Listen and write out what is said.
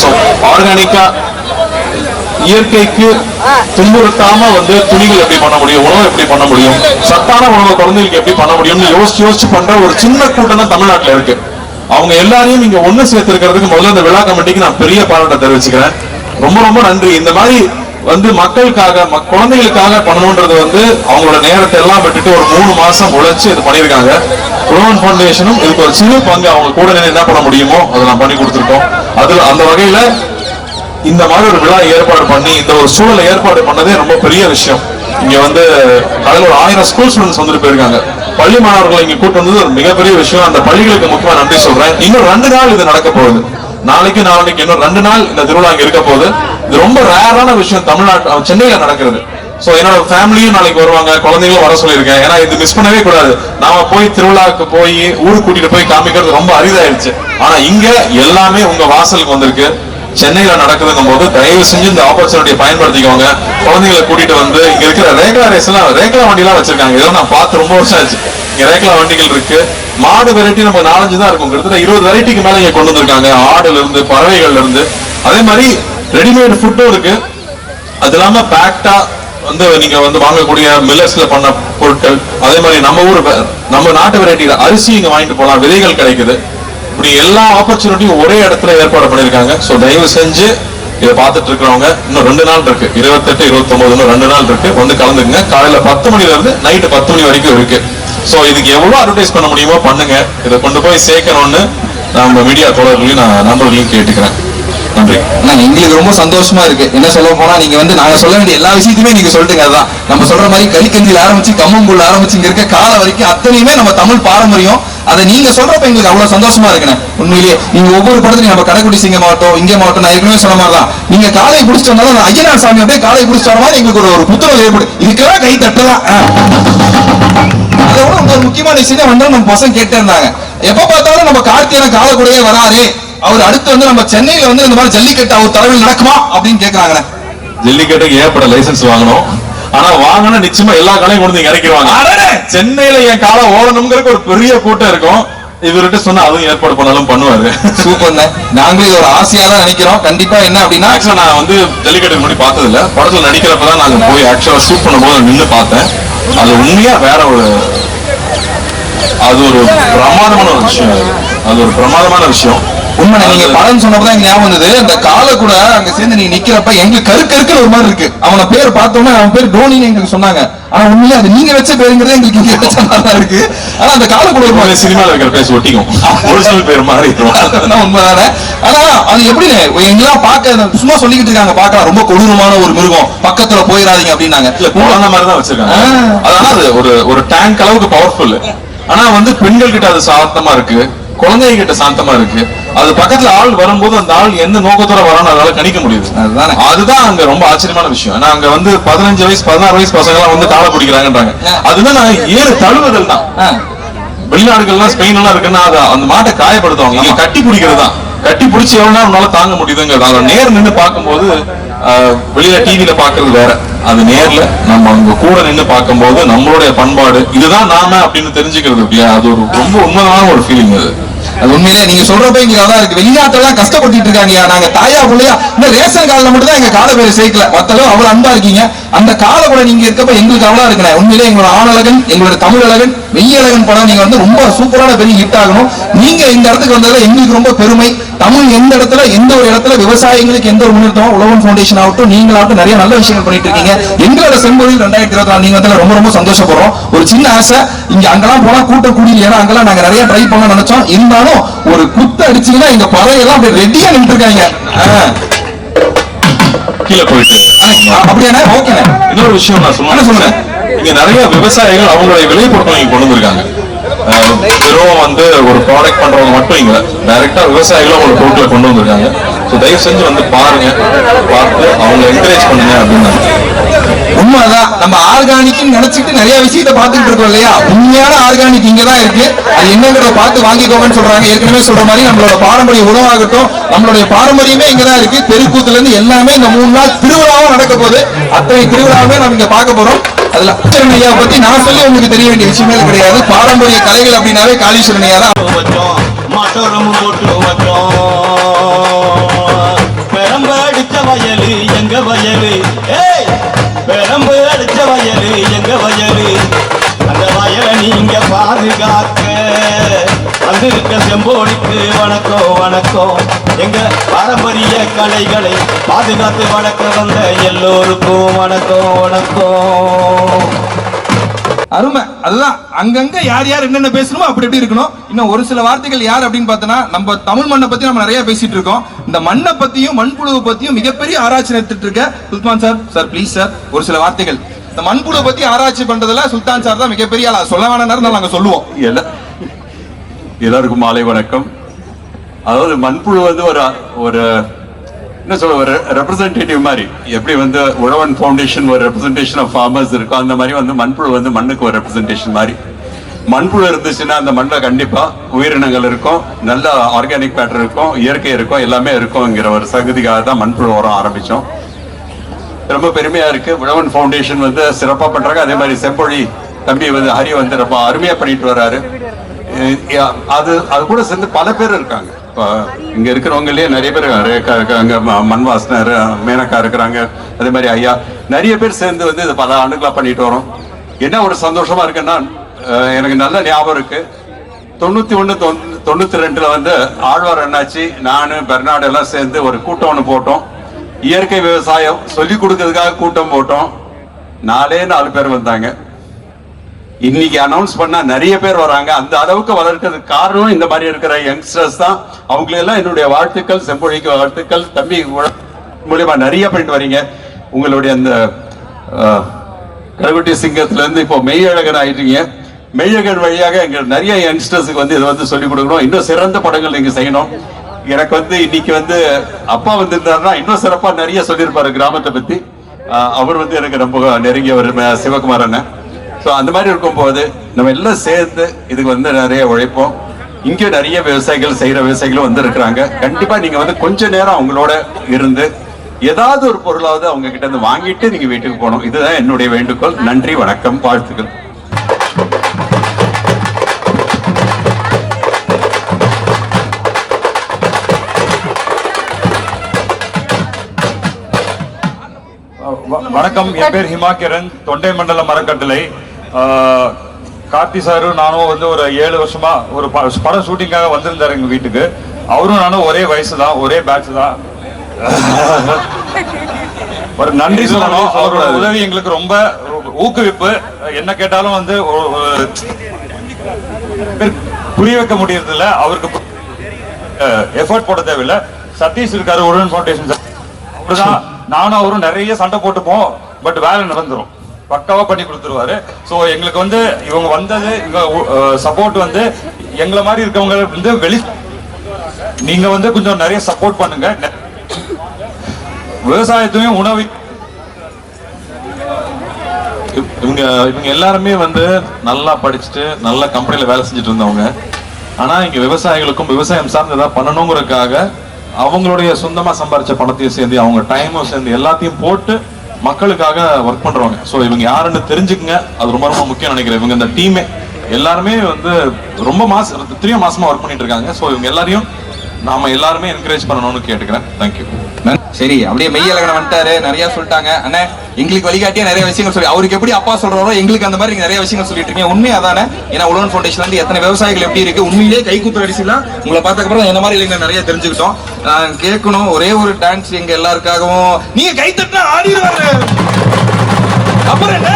So ஆர்கானிக்கா இயற்கைக்கு துன்புறுத்தாம துணிகள் எப்படி பண்ண முடியும், உணவு எப்படி பண்ண முடியும், சத்தான உணவு குழந்தைகளுக்கு எப்படி பண்ண முடியும்னு யோசிச்சு பண்ற ஒரு சின்ன கூட்டம் தான் தமிழ்நாட்டில் இருக்கு. அவங்க எல்லாரையும் இங்க ஒண்ணு சேர்த்திருக்கிறதுக்கு முதல்ல இந்த விழா கமிட்டிக்கு நான் பெரிய பாராட்ட தெரிவிச்சுக்கிறேன். ரொம்ப ரொம்ப நன்றி. இந்த மாதிரி மக்களுக்காக குழந்தைகளுக்காக பண்ணணும்ன்றது அவங்களோட நேரத்தை எல்லாம் விட்டுட்டு ஒரு 3 மாசம் உழைச்சு இது பண்ணியிருக்காங்க. உழவன் ஃபவுண்டேஷனும் இதுக்கு ஒரு சிறு பங்கு அவங்க கூட என்ன பண்ண முடியுமோ அதை நான் பண்ணி கொடுத்துருக்கோம். அதுல அந்த வகையில இந்த மாதிரி ஒரு விழா ஏற்பாடு பண்ணி இந்த ஒரு சூழலை ஏற்பாடு பண்ணதே ரொம்ப பெரிய விஷயம். இங்க அதில் ஒரு 1000 ஸ்கூல் ஸ்டூடெண்ட்ஸ் வந்துட்டு போயிருக்காங்க. பள்ளி மாணவர்களை இங்க கூட்டு வந்தது ஒரு மிகப்பெரிய விஷயம். அந்த பள்ளிகளுக்கு முக்கியமா நன்றி சொல்றேன். இன்னும் 2 நாள் இது நடக்க போகுது. நாளைக்கு இன்னும் 2 நாள் இந்த திருவிழா இங்க இருக்க போகுது. இது ரொம்ப ரேரான விஷயம் தமிழ்நாட்டு சென்னையில நடக்கிறது. சோ என்னோட ஃபேமிலியும் நாளைக்கு வருவாங்க, குழந்தைங்களும் வர சொல்லியிருக்கேன். ஏன்னா இது மிஸ் பண்ணவே கூடாது. நாம போய் திருவிழாவுக்கு போய் ஊருக்கு கூட்டிட்டு போய் காமிக்கிறது ரொம்ப அரிதாயிருச்சு. ஆனா இங்க எல்லாமே உங்க வாசலுக்கு வந்திருக்கு. சென்னையில நடக்குதுங்கும் போது தயவு செஞ்சு இந்த ஆப்பர்ச்சுனிட்டியை பயன்படுத்திக்கோங்க. குழந்தைங்களை கூட்டிட்டு இங்க இருக்கிற ரேக்லா ரேஸ் எல்லாம் ரேக்லா வண்டி எல்லாம் வச்சிருக்காங்க. இதெல்லாம் நான் பார்த்து ரொம்ப வருஷம் ஆச்சு. இங்க ரேக்லா வண்டிகள் இருக்கு. மாடு வெரைட்டி நம்ம 4-5 தான் இருக்கும். கிட்டத்தட்ட 20 வெரைட்டிக்கு மேல இங்க கொண்டு வந்திருக்காங்க. ஆடுல இருந்து பறவைகள்ல இருந்து அதே மாதிரி ரெடிமேட் ஃபுட்டும் இருக்கு. அது இல்லாம பேக்டா நீங்க வாங்கக்கூடிய மில்லட்ஸ்ல பண்ண பொருட்கள், அதே மாதிரி நம்ம நாட்டு வெரைட்டியில அரிசி இங்க வாங்கிட்டு போலாம், விதைகள் கிடைக்குது. இப்படி எல்லா ஆப்பர்ச்சுனிட்டியும் ஒரே இடத்துல ஏற்பாடு பண்ணிருக்காங்க. சோ தயவு செஞ்சு இதை பார்த்துட்டு இருக்கிறவங்க இன்னும் 2 நாள் இருக்கு, 28, 29 இன்னும் 2 நாள் இருக்கு. கலந்துங்க. காலையில 10 மணில இருந்து நைட்டு 10 மணி வரைக்கும் இருக்கு. சோ இதுக்கு எவ்வளவு அட்வர்டைஸ் பண்ண முடியுமோ பண்ணுங்க. இதை கொண்டு போய் சேர்க்கணும்னு நம்ம மீடியா தோழர்களையும் நான் நண்பர்களையும் கேட்டுக்கிறேன். நன்றி. எங்களுக்கு ரொம்ப சந்தோஷமா இருக்கு. என்ன சொல்ல போனா நீங்க நாங்க சொல்ல வேண்டிய எல்லா விஷயத்தையுமே நீங்க சொல்லிட்டுங்க. அதான் நம்ம சொல்ற மாதிரி கலிக்கஞ்சியில் ஆரம்பிச்சு கம்மங்குள்ள ஆரம்பிச்சு இங்க இருக்க கால வரைக்கும் அத்தனையுமே நம்ம தமிழ் பாரம்பரியம். அதை நீங்க சொல்றப்ப எங்களுக்கு அவ்வளவு சந்தோஷமா இருக்குண்ணே. உண்மையிலேயே நீங்க ஒவ்வொரு படத்துலையும் நம்ம கடைக்குடி சிங்க மாவட்டம் இங்கே மாவட்டம் நான் ஏற்கனவே சொன்ன மாதிரிதான் நீங்க காலை பிடிச்சிட்டு வந்தாலும் ஐயனார் சாமி அப்படியே காலை பிடிச்சிட்டு வர மாதிரி எங்களுக்கு ஒரு புத்தகம் ஏற்படும். இதுக்கெல்லாம் கை தட்டலாம். அதை விட ஒரு முக்கியமான விஷயம் நம்ம பசங்க கேட்டே இருந்தாங்க. எப்ப பார்த்தாலும் நம்ம கார்த்தியான காலக்கூடயே வராரு, அவர் அடுத்து நம்ம சென்னையில இந்த மாதிரி ஜல்லிக்கட்டு அவர் தலைமையில் நடக்குமா அப்படின்னு கேட்கறாங்க. ஜல்லிக்கட்டுக்கு ஏற்பட லைசன்ஸ் வாங்கணும். ஆனா வாங்கினா நிச்சயமா எல்லா காலையும் கொண்டு இறக்கிடுவாங்க. சென்னையில என் காலம் ஓடணுங்கிறதுக்கு ஒரு பெரிய கூட்டம் இருக்கும். இவர்கிட்ட சொன்னா அதுவும் ஏற்பாடு பண்ணாலும் பண்ணுவாரு. சூப்பர். நாங்களும் இது ஒரு ஆசையா தான் நினைக்கிறோம். கண்டிப்பா என்ன அப்படின்னா நான் ஜல்லிக்கட்டு முன்னாடி பார்த்தது இல்ல. படத்துல நடிக்கிறப்பதான் நாங்க போய் ஆக்சுவலா ஷூட் பண்ணும் போது நின்று பார்த்தேன். அது உண்மையா வேற அது ஒரு பிரமாதமான ஒரு விஷயம். அது ஒரு பிரமாதமான விஷயம். உண்மை. நீங்க படம் சொன்னப்பதான் ஞாபகம் வந்தது. அந்த காலை கூட அங்க சேர்ந்து நீங்க நிக்கிறப்ப எங்களுக்கு கருக்கருக்குன்னு ஒரு மாதிரி இருக்கு. அவனை பேர் பார்த்தோம்னா அவன் பேர் டோனின்னு எங்களுக்கு சொன்னாங்க. ஆனா உண்மையிலே அது நீங்க வச்ச பேருங்கிறது எங்களுக்கு இங்க வச்ச மாதிரி இருக்கு. ஆனா அந்த காலை கூட ஒரு சினிமால இருக்கிற பேர் ஒட்டிக்கும். ஒரிஜினல் பேர் மாதிரி உண்மைதானே. ஆனா அது எப்படி எங்கெல்லாம் பார்க்க சும்மா சொல்லிக்கிட்டு இருக்காங்க, பார்க்கலாம் ரொம்ப கொடூரமான ஒரு மிருகம், பக்கத்துல போயிடாதீங்க அப்படின்னாங்க. அந்த மாதிரிதான் வச்சிருக்காங்க. அதனால அது ஒரு டேங்க் அளவுக்கு பவர்ஃபுல். ஆனா பெண்கள் கிட்ட அது சாந்தமா இருக்கு, குழந்தைங்க கிட்ட சாந்தமா இருக்கு. அது பக்கத்துல ஆள் வரும்போது அந்த ஆள் என்ன நோக்கத்தோட வரான்னு அதனால கணிக்க முடியுது. அதுதான் அங்க ரொம்ப ஆச்சரியமான விஷயம். ஏன்னா அங்க 15 வயசு 16 வயசு பசங்க எல்லாம் காலை பிடிக்கிறாங்கன்றாங்க. அதுதான் ஏறு தழுவுதல் தான். வெளிநாடுகள்லாம் ஸ்பெயின் எல்லாம் இருக்குன்னா அது அந்த மாட்டை காயப்படுத்துவாங்க. இங்க கட்டி பிடிக்கிறது தான். கட்டி பிடிச்சி எவ்வளவு நேரம் உன்னால தாங்க முடியுதுங்கிறது. அதை நேர் நின்று பார்க்கும்போது வெளியில டிவியில பாக்குறது வேற, அது நேர்ல நம்ம அங்க கூட நின்று பார்க்கும்போது நம்மளுடைய பண்பாடு இதுதான் நாம அப்படின்னு தெரிஞ்சுக்கிறது இல்லையா, அது ஒரு ரொம்ப உண்மையான ஒரு ஃபீலிங். அது உண்மையிலே நீங்க சொல்றப்ப இங்க அதான் இருக்கு. வெளிநாட்டெல்லாம் கஷ்டப்பட்டு இருக்காங்க. நாங்க தாயா பிள்ளையா இந்த ரேஷன் கார்டுல மட்டும் தான் எங்க கால பேரை சேர்க்கல, மத்தளவு அவ்வளவு அன்பா இருக்கீங்க. அந்த கால கூட நீங்க இருக்கப்ப எங்களுக்கு அவ்வளவு இருக்கிறேன். உண்மையிலே எங்களோட ஆணழகன், எங்களோட தமிழ் அழகன், மெய்யழகன் படம் நீங்க ரொம்ப சூப்பரான பெரிய ஹிட் ஆகணும். நீங்க இந்த இடத்துக்கு வந்ததுல எங்களுக்கு ரொம்ப பெருமை. தமிழ் எந்த இடத்துல எந்த ஒரு இடத்துல விவசாயிகளுக்கு எந்த ஒரு முன்னேற்றம், உழவன் ஃபவுண்டேஷன் ஆகட்டும் நீங்களாகட்டும் நிறைய நல்ல விஷயங்கள் பண்ணிட்டு இருக்கீங்க. எங்களோட செம்பொழில் 2024 நீங்க வந்து ரொம்ப ரொம்ப சந்தோஷப்படுறோம். ஒரு சின்ன ஆசை, இங்க அங்கெல்லாம் போனா கூட்டம் கூடி, ஏன்னா அங்கெல்லாம் நாங்க நிறைய ட்ரை பண்ண நினைச்சோம். இருந்தாலும் ஒரு குத்து அடிச்சீங்கன்னா இங்க பறவையெல்லாம் அப்படியே ரெடியா நின்று இருக்காங்க. கீழே போயிட்டு அப்படியாண்ணே? ஓகே. இன்னொரு விஷயம் நான் சொல்லுங்க. இங்க நிறைய விவசாயிகள் அவங்களுடைய விளைபொருட்கள் இங்க கொண்டு வந்திருக்காங்க. வெறும் ஒரு ப்ராடக்ட் பண்றவங்க மட்டும் இங்க டைரக்டா விவசாயிகளும் அவங்க பொருட்களை கொண்டு வந்திருக்காங்க. தயவு செஞ்சு பாருங்க, பார்த்து அவங்க என்கரேஜ் பண்ணுங்க அப்படின்னு. உண்மைதான். நம்ம ஆர்கானிக் நினைச்சிட்டு நிறைய விஷயத்த பாத்துட்டு இருக்கோம் இல்லையா? உண்மையான ஆர்கானிக் இங்கதான் இருக்கு. அது என்னங்கிறத பார்த்து வாங்கிக்கோங்கன்னு சொல்றாங்க. ஏற்கனவே சொல்ற மாதிரி நம்மளோட பாரம்பரிய உணவாகட்டும், நம்மளுடைய பாரம்பரியமே இங்கதான் இருக்கு. தெருக்கூத்துல இருந்து எல்லாமே இந்த 3 நாள் திருவிழாவும் நடக்க போகுது. அத்தனை திருவிழாவுமே நம்ம இங்க பார்க்க போறோம். அதுல ஐயா பத்தி நான் சொல்லி உங்களுக்கு தெரிய வேண்டிய விஷயமே கிடையாது. பாரம்பரிய கலைகள் அப்படின்னாவே காளீஸ்வரன் ஐயா தான். எங்க வயலு, ஏய் பெரம்பு அடிச்ச வயலு எங்க வயலு, அந்த வயலை நீங்க பாதுகாக்க வந்திருக்க செம்போடிக்கு வணக்கம் வணக்கம். எங்க பாரம்பரிய கலைகளை பாதுகாத்து வணக்க வந்த எல்லோருக்கும் வணக்கம் வணக்கம். அருமை. அதுதான் அங்கங்க யார் யார் என்னென்ன பேசணுமோ அப்படி எப்படி இருக்கணும். இன்னும் ஒரு சில வார்த்தைகள் யார் அப்படின்னு பார்த்தோன்னா, நம்ம தமிழ் மண்ணை பத்தி நம்ம நிறைய பேசிட்டு இருக்கோம். இந்த மண்ணை பத்தியும் மண்புழுவை பத்தியும் மிகப்பெரிய ஆராய்ச்சி நடத்திட்டு இருக்க சுல்தான் சார், சார் ப்ளீஸ் சார் ஒரு சில வார்த்தைகள். இந்த மண்புழுவை பத்தி ஆராய்ச்சி பண்றதுல சுல்தான் சார் தான் மிகப்பெரிய ஆளா. சொல்ல வேணாம் நேரம் நாங்க சொல்லுவோம். எல்லாருக்கும் மாலை வணக்கம். அதாவது மண்புழு வந்து ஒரு என்ன சொல்ல, ஒரு ரெப்ரசன்டேட்டிவ் மாதிரி. எப்படி வந்து உழவன் ஃபவுண்டேஷன் ஒரு ரெப்ரசன்டேஷன் ஆஃப் ஃபார்மர்ஸ் இருக்கும், அந்த மாதிரி வந்து மண்புழு வந்து மண்ணுக்கு ஒரு ரெப்ரசன்டேஷன் மாதிரி. மண்புழு இருந்துச்சுன்னா அந்த மண்ணில் கண்டிப்பா உயிரினங்கள் இருக்கும், நல்ல ஆர்கானிக் மேட்டர் இருக்கும், இயற்கை இருக்கும், எல்லாமே இருக்கும்ங்கிற ஒரு சகதிக்காக தான் மண்புழு உரம் ஆரம்பிச்சோம். ரொம்ப பெருமையா இருக்கு. உழவன் ஃபவுண்டேஷன் வந்து சிறப்பா பண்றாங்க. அதே மாதிரி செம்பொழி தம்பி வந்து ஹரி வந்து ரொம்ப அருமையா பண்ணிட்டு வர்றாரு. அது கூட சேர்ந்து பல பேர் இருக்காங்க. இங்க இருக்கிறவங்களே நிறைய பேர், ரேகா இருக்காங்க, மண்வாசனர், மேனக்கா இருக்கிறாங்க, அதே மாதிரி ஐயா, நிறைய பேர் சேர்ந்து வந்து இது பல ஆண்டுகளா பண்ணிட்டு வரோம். என்ன ஒரு சந்தோஷமா இருக்குன்னா, எனக்கு நல்ல ஞாபகம் இருக்கு, 91 92 வந்து ஆழ்வார் அண்ணாச்சி, நானு பெர்னாடு எல்லாம் சேர்ந்து ஒரு கூட்டம் ஒன்று போட்டோம். இயற்கை விவசாயம் சொல்லி கொடுக்கறதுக்காக கூட்டம் போட்டோம். 4 பேர் வந்தாங்க. இன்னைக்கு அனௌன்ஸ் பண்ணா நிறைய பேர் வராங்க. அந்த அளவுக்கு வளர்க்கிறதுக்கு காரணம் இந்த மாதிரி இருக்கிற யங்ஸ்டர்ஸ் தான். அவங்களெல்லாம் என்னுடைய வாழ்த்துக்கள், செம்பொழிக்கு வாழ்த்துக்கள். தம்பி மூலியமா நிறைய பண்ணிட்டு வரீங்க. உங்களுடைய அந்த கருகுட்டி சிங்கத்துல இருந்து இப்போ மெய்யழகன் ஆயிட்டீங்க. மெய்யழகன் வழியாக எங்க நிறைய யங்ஸ்டர்ஸுக்கு வந்து இதை வந்து சொல்லிக் கொடுக்கணும். இன்னும் சிறந்த படங்கள் நீங்க செய்யணும். எனக்கு வந்து இன்னைக்கு வந்து அப்பா வந்திருந்தாருன்னா இன்னும் சிறப்பா நிறைய சொல்லியிருப்பாரு கிராமத்தை பத்தி. அவர் வந்து எனக்கு ரொம்ப நெருங்கியவர், சிவகுமார் அண்ணன். ஸோ அந்த மாதிரி இருக்கும்போது நம்ம எல்லாம் சேர்ந்து இதுக்கு வந்து நிறைய உழைப்போம். இங்கே நிறைய விவசாயிகள் செய்யற விவசாயிகளும் வந்து இருக்கிறாங்க. கண்டிப்பா நீங்க வந்து கொஞ்ச நேரம் அவங்களோட இருந்து ஏதாவது ஒரு பொருளாவது அவங்க கிட்ட இருந்து வாங்கிட்டு நீங்க வீட்டுக்கு போகணும். இதுதான் என்னுடைய வேண்டுகோள். நன்றி, வணக்கம், வாழ்த்துக்கள். வணக்கம், என் பேர் ஹிமாகிரன், தொண்டை மண்டல மரக்கட்டளை. கார்த்தி சாரு நானும் வந்து ஒரு 7 வருஷமா ஒரு படம் ஷூட்டிங்காக வந்திருந்தாரு எங்க வீட்டுக்கு. அவரும் நானும் ஒரே வயசு தான், ஒரே பேட்ச் தான். ஒரு நன்றி சொல்லணும். அவரோட உதவி எங்களுக்கு ரொம்ப ஊக்குவிப்பு. என்ன கேட்டாலும் வந்து புரிய வைக்க முடியறது இல்ல. அவருக்கு எஃபர்ட் போட தேவையில்லை. சதீஷ் இருக்காரு, உழவன் ஃபவுண்டேஷன். அப்படிதான் நானும் அவரும் நிறைய சண்டை போட்டுப்போம். பட் வேலை நடந்துரும், பக்காவா பண்ணி கொடுத்துருவாரு. ஸோ எங்களுக்கு வந்து இவங்க வந்தது, இவங்க சப்போர்ட் வந்து எங்களை மாதிரி இருக்கவங்க வந்து நீங்க வந்து கொஞ்சம் நிறைய சப்போர்ட் பண்ணுங்க. விவசாயத்தையும் உணவு இவங்க எல்லாருமே வந்து நல்லா படிச்சுட்டு நல்ல கம்பெனில வேலை செஞ்சுட்டு இருந்தவங்க. ஆனா இங்க விவசாயிகளுக்கும் விவசாயம் சார்ந்து ஏதாவது பண்ணணுங்கிறதுக்காக அவங்களுடைய சொந்தமா சம்பாரிச்ச பணத்தையும் சேர்ந்து, அவங்க டைமும் சேர்ந்து, எல்லாத்தையும் போட்டு மக்களுக்காக ஒர்க் பண்றவங்க. ஸோ இவங்க யாருன்னு தெரிஞ்சுக்குங்க. அது ரொம்ப ரொம்ப முக்கியம் நினைக்கிறேன். இவங்க இந்த டீமே எல்லாருமே வந்து ரொம்ப 3 மாசமா ஒர்க் பண்ணிட்டு இருக்காங்க. ஸோ இவங்க எல்லாரையும் நாம எல்லாருமே என்கரேஜ் பண்ணணும்னு கேட்டுக்கிறேன். தேங்க்யூ. சரி, அப்படியே மெய்யழகன் வந்துட்டாரு, நிறைய சொல்லிட்டாங்க. அண்ணா எங்களுக்கு வழிகாட்டியா நிறைய விஷயங்கள் சொல்லி, அவருக்கு எப்படி அப்பா சொல்றாரோ எங்களுக்கு அந்த மாதிரி நிறைய விஷயங்கள் சொல்லிட்டு இருக்கீங்க. உண்மையா தானே? ஏன்னா உழவன் ஃபவுண்டேஷன்ல இருந்து எத்தனை விவசாயிகள் எப்படி இருக்கு, உண்மையிலேயே கை கூத்து அடிச்சுலாம் உங்களை பார்த்ததுக்கப்புறம் என்ன மாதிரி இல்லைங்க நிறைய தெரிஞ்சுக்கிட்டோம். கேட்கணும் ஒரே ஒரு டான்ஸ் எங்க எல்லாருக்காகவும். நீங்க கை தட்டினா ஆடிடுவாரு. அப்புறம் என்ன?